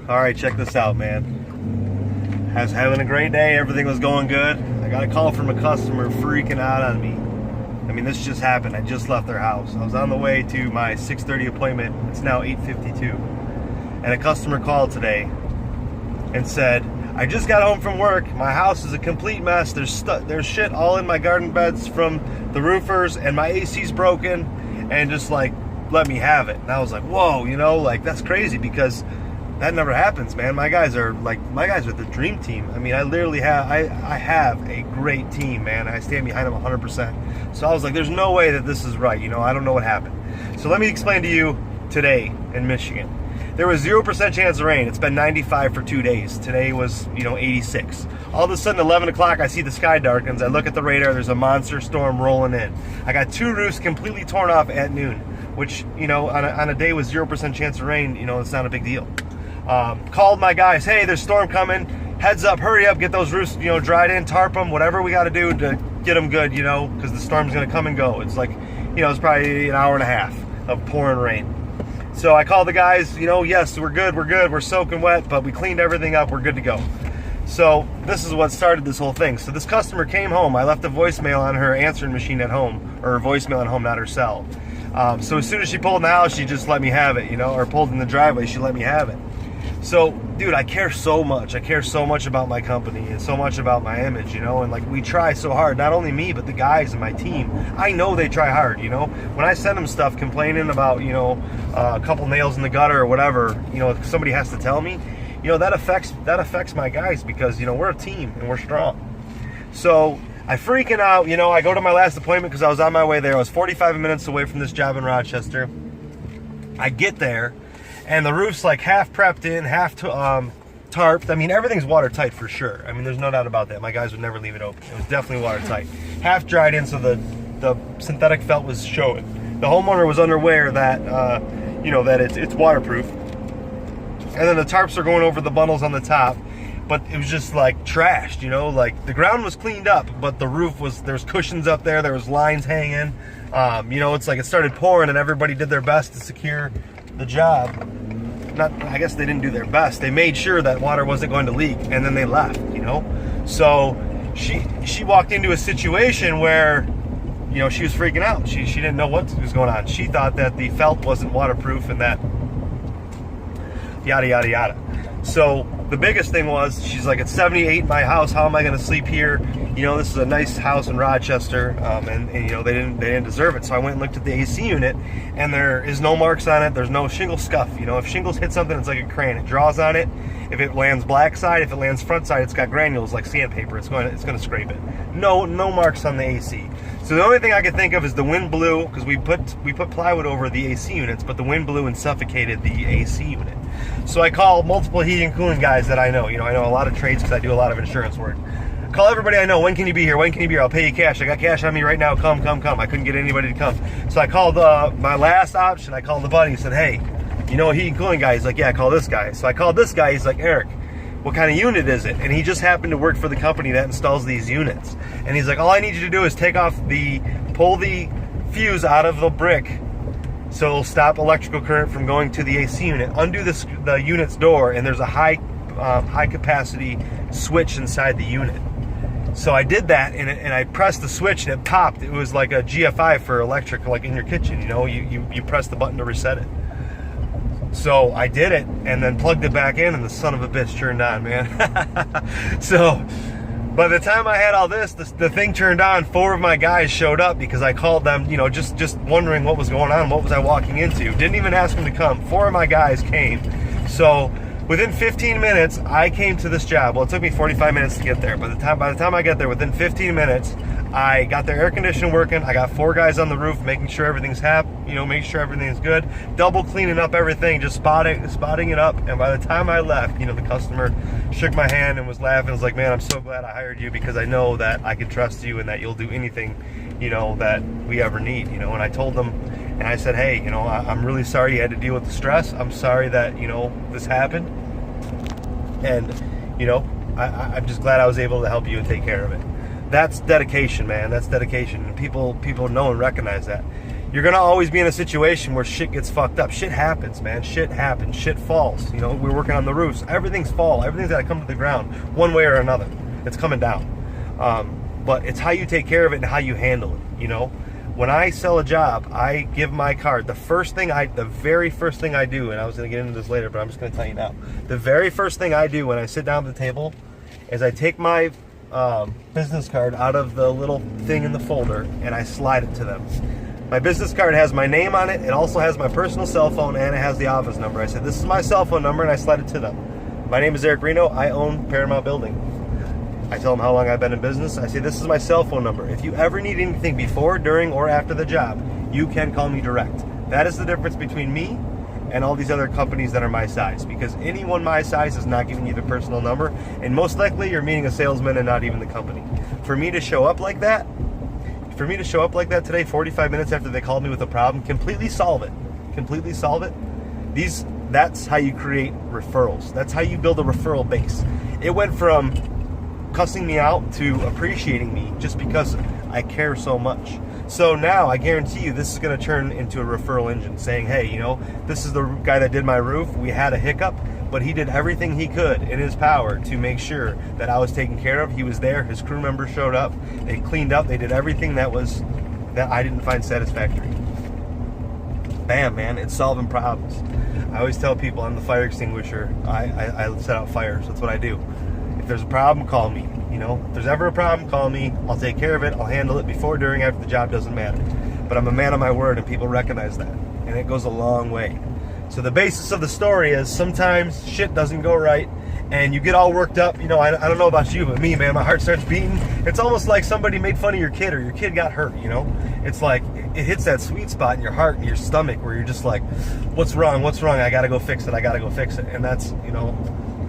All right, check this out, man. I was having a great day. Everything was going good. I got a call from a customer freaking out on me. I mean, this just happened. I just left their house. I was on the way to my 6:30 appointment. It's now 8:52. And a customer called today and said, I just got home from work. My house is a complete mess. There's shit all in my garden beds from the roofers, and my AC's broken, and just like, let me have it. And I was like, whoa, you know, like that's crazy because that never happens, man. My guys are the dream team. I mean, I literally have, I have a great team, man. I stand behind them 100%. So I was like, there's no way that this is right. You know, I don't know what happened. So let me explain to you today in Michigan. There was 0% chance of rain. It's been 95 for 2 days. Today was, 86. All of a sudden, 11 o'clock, I see the sky darkens. I look at the radar. There's a monster storm rolling in. I got 2 roofs completely torn off at noon, which, on a day with 0% chance of rain, it's not a big deal. Called my guys. Hey, there's a storm coming. Heads up, hurry up, get those roofs, dried in, tarp them, whatever we got to do to get them good, because the storm's going to come and go. It's like, it's probably an hour and a half of pouring rain. So I called the guys, yes, we're good, we're soaking wet, but we cleaned everything up, we're good to go. So this is what started this whole thing. So this customer came home. I left a voicemail on her answering machine at home, or her voicemail at home, not her cell. So as soon as she pulled in the house, she just let me have it, or pulled in the driveway, she let me have it. So, dude, I care so much. I care so much about my company and so much about my image, and like we try so hard, not only me, but the guys and my team. I know they try hard, When I send them stuff complaining about, a couple nails in the gutter or whatever, somebody has to tell me, that affects my guys because, we're a team and we're strong. So I freaking out, I go to my last appointment because I was on my way there. I was 45 minutes away from this job in Rochester. I get there. And the roof's like half prepped in, half tarped. I mean, everything's watertight for sure. I mean, there's no doubt about that. My guys would never leave it open. It was definitely watertight. Half dried in, so the synthetic felt was showing. The homeowner was unaware that, that it's waterproof. And then the tarps are going over the bundles on the top. But it was just like trashed, like the ground was cleaned up, but the roof there's cushions up there, there was lines hanging. It's like it started pouring and everybody did their best to secure the job. I guess they didn't do their best. They made sure that water wasn't going to leak, and then they left, So she walked into a situation where, she was freaking out. She didn't know what was going on. She thought that the felt wasn't waterproof and that yada, yada, yada. So the biggest thing was, she's like, it's 78 in my house. How am I going to sleep here? This is a nice house in Rochester, and they didn't deserve it. So I went and looked at the AC unit, and there is no marks on it. There's no shingle scuff. If shingles hit something, it's like a crane. It draws on it. If it lands black side, if it lands front side, it's got granules like sandpaper. It's going to scrape it. No marks on the AC. So the only thing I could think of is the wind blew, because we put plywood over the AC units, but the wind blew and suffocated the AC unit. So I called multiple heating and cooling guys that I know. I know a lot of trades because I do a lot of insurance work. Call everybody I know. When can you be here? When can you be here? I'll pay you cash. I got cash on me right now. Come. I couldn't get anybody to come. So I called my last option. I called the buddy and said, hey, a heating and cooling guy? He's like, yeah, call this guy. So I called this guy. He's like, Eric, what kind of unit is it? And he just happened to work for the company that installs these units. And he's like, all I need you to do is pull the fuse out of the brick so it'll stop electrical current from going to the AC unit. Undo the unit's door, and there's a high capacity switch inside the unit. So I did that, and I pressed the switch, and it popped. It was like a GFI for electric, like in your kitchen. You press the button to reset it. So I did it, and then plugged it back in, and the son of a bitch turned on, man. So by the time I had all this, the thing turned on. 4 of my guys showed up because I called them, just wondering what was going on, what was I walking into. Didn't even ask them to come. 4 of my guys came. So within 15 minutes, I came to this job. Well, it took me 45 minutes to get there. By the time I get there, within 15 minutes, I got their air conditioning working. I got 4 guys on the roof making sure everything's making sure everything's good. Double cleaning up everything, just spotting it up. And by the time I left, the customer shook my hand and was laughing. Was like, man, I'm so glad I hired you because I know that I can trust you and that you'll do anything, that we ever need. And I told them, and I said, hey, I'm really sorry you had to deal with the stress. I'm sorry that, this happened. And, I'm just glad I was able to help you and take care of it. That's dedication, man. That's dedication. And people know and recognize that. you're gonna always be in a situation where shit gets fucked up. Shit happens, man. Shit happens. Shit falls. You know, we're working on the roofs. Everything's gotta come to the ground one way or another. It's coming down. But it's how you take care of it and how you handle it. You know, when I sell a job, I give my card. The very first thing I do, and I was gonna get into this later, but I'm just gonna tell you now. The very first thing I do when I sit down at the table is I take my business card out of the little thing in the folder and I slide it to them. My business card has my name on it. It also has my personal cell phone and it has the office number. I said, this is my cell phone number, and I slide it to them. My name is Eric Reno. I own Paramount Building. I tell them how long I've been in business. I say, this is my cell phone number. If you ever need anything before, during, or after the job, you can call me direct. That is the difference between me and all these other companies that are my size, because anyone my size is not giving you the personal number, and most likely you're meeting a salesman and not even the company. For me to show up like that today, 45 minutes after they called me with a problem, completely solve it. That's how you create referrals. That's how you build a referral base. It went from cussing me out to appreciating me just because I care so much. So now I guarantee you this is going to turn into a referral engine saying, hey, you know, this is the guy that did my roof. We had a hiccup, but he did everything he could in his power to make sure that I was taken care of. He was there. His crew members showed up. They cleaned up. They did everything that I didn't find satisfactory. Bam, man, it's solving problems. I always tell people I'm the fire extinguisher. I set out fires. That's what I do. If there's a problem, call me. You know, if there's ever a problem, call me. I'll take care of it. I'll handle it before, during, after the job. Doesn't matter. But I'm a man of my word, and people recognize that. And it goes a long way. So the basis of the story is sometimes shit doesn't go right, and you get all worked up. You know, I don't know about you, but me, man, my heart starts beating. It's almost like somebody made fun of your kid, or your kid got hurt, you know? It's like it hits that sweet spot in your heart and your stomach where you're just like, what's wrong? I gotta go fix it. And that's, you know,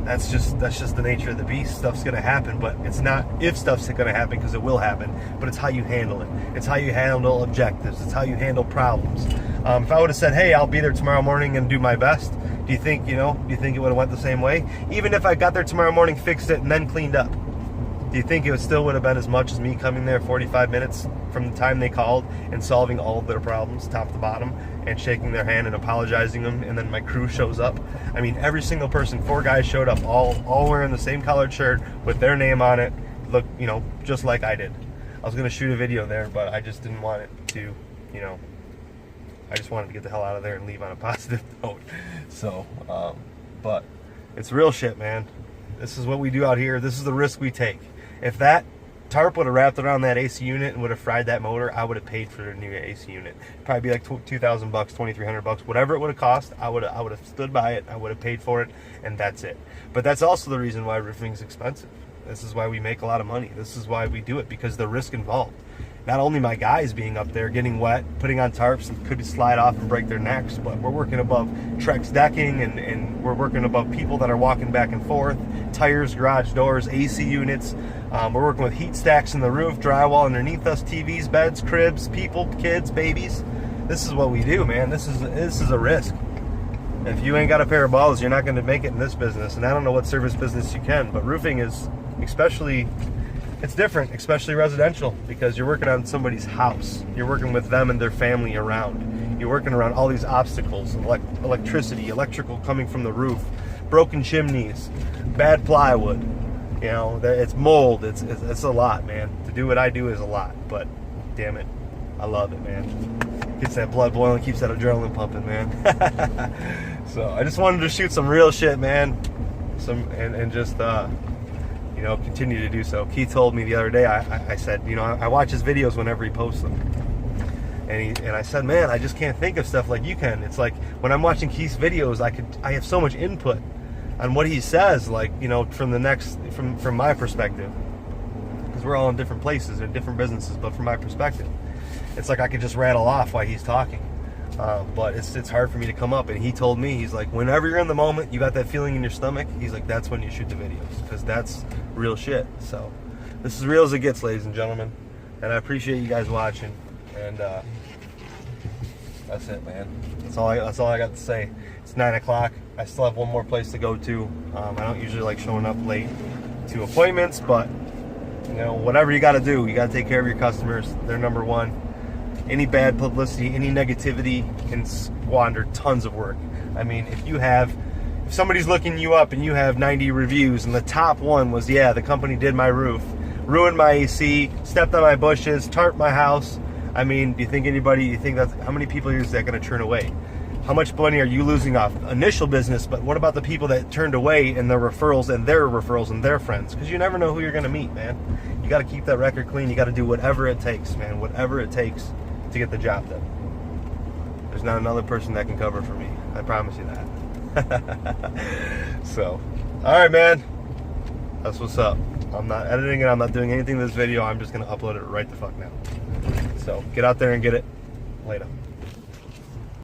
that's just the nature of the beast. Stuff's gonna happen, but it's not if stuff's gonna happen, because it will happen, but it's how you handle it. It's how you handle objectives. It's how you handle problems. If I would have said, hey, I'll be there tomorrow morning and do my best, do you think it would have went the same way? Even if I got there tomorrow morning, fixed it, and then cleaned up, do you think it still would have been as much as me coming there 45 minutes from the time they called and solving all of their problems, top to bottom, and shaking their hand and apologizing them, and then my crew shows up? I mean, every single person, 4 guys showed up, all wearing the same collared shirt with their name on it, look, you know, just like I did. I was going to shoot a video there, but I just didn't want it to, you know, I just wanted to get the hell out of there and leave on a positive note. So, but it's real shit, man. This is what we do out here. This is the risk we take. If that tarp would have wrapped around that AC unit and would have fried that motor, I would have paid for the new AC unit. Probably be like $2,000, $2,300, whatever it would have cost. I would have stood by it. I would have paid for it, and that's it. But that's also the reason why roofing is expensive. This is why we make a lot of money. This is why we do it, because the risk involved. Not only my guys being up there getting wet, putting on tarps and could slide off and break their necks, but we're working above Trex decking, and we're working above people that are walking back and forth, tires, garage doors, AC units. We're working with heat stacks in the roof, drywall underneath us, TVs, beds, cribs, people, kids, babies. This is what we do, man. This is a risk. If you ain't got a pair of balls, you're not going to make it in this business. And I don't know what service business you can, but roofing is it's different, especially residential, because you're working on somebody's house. You're working with them and their family around. You're working around all these obstacles, electricity, electrical coming from the roof, broken chimneys, bad plywood. You know, it's mold. It's a lot, man. To do what I do is a lot, but damn it, I love it, man. Gets that blood boiling, keeps that adrenaline pumping, man. So I just wanted to shoot some real shit, man. And just you know, continue to do so. Keith told me the other day, I said, you know, I watch his videos whenever he posts them. And I said, man, I just can't think of stuff like you can. It's like when I'm watching Keith's videos, I have so much input on what he says, like, you know, from my perspective. Because we're all in different places and different businesses, but from my perspective, it's like I could just rattle off while he's talking. But it's hard for me to come up. And he told me, he's like, whenever you're in the moment, you got that feeling in your stomach, he's like, that's when you shoot the videos, because that's real shit. So this is real as it gets, ladies and gentlemen, and I appreciate you guys watching. And that's it, man. That's all I got to say. It's 9 o'clock. I still have one more place to go to. I don't usually like showing up late to appointments, but you know, whatever you got to do, you got to take care of your customers. They're number one. any bad publicity, any negativity can squander tons of work. I mean, if somebody's looking you up and you have 90 reviews and the top one was, yeah, the company did my roof, ruined my AC, stepped on my bushes, tarped my house. I mean, do you think how many people is that going to turn away? How much money are you losing off initial business? But what about the people that turned away and their referrals and their friends? Because you never know who you're going to meet, man. You got to keep that record clean. You got to do whatever it takes, man. Whatever it takes to get the job done. There's not another person that can cover for me. I promise you that. So, all right, man. That's what's up. I'm not editing it. I'm not doing anything to this video. I'm just going to upload it right the fuck now. So, get out there and get it. Later.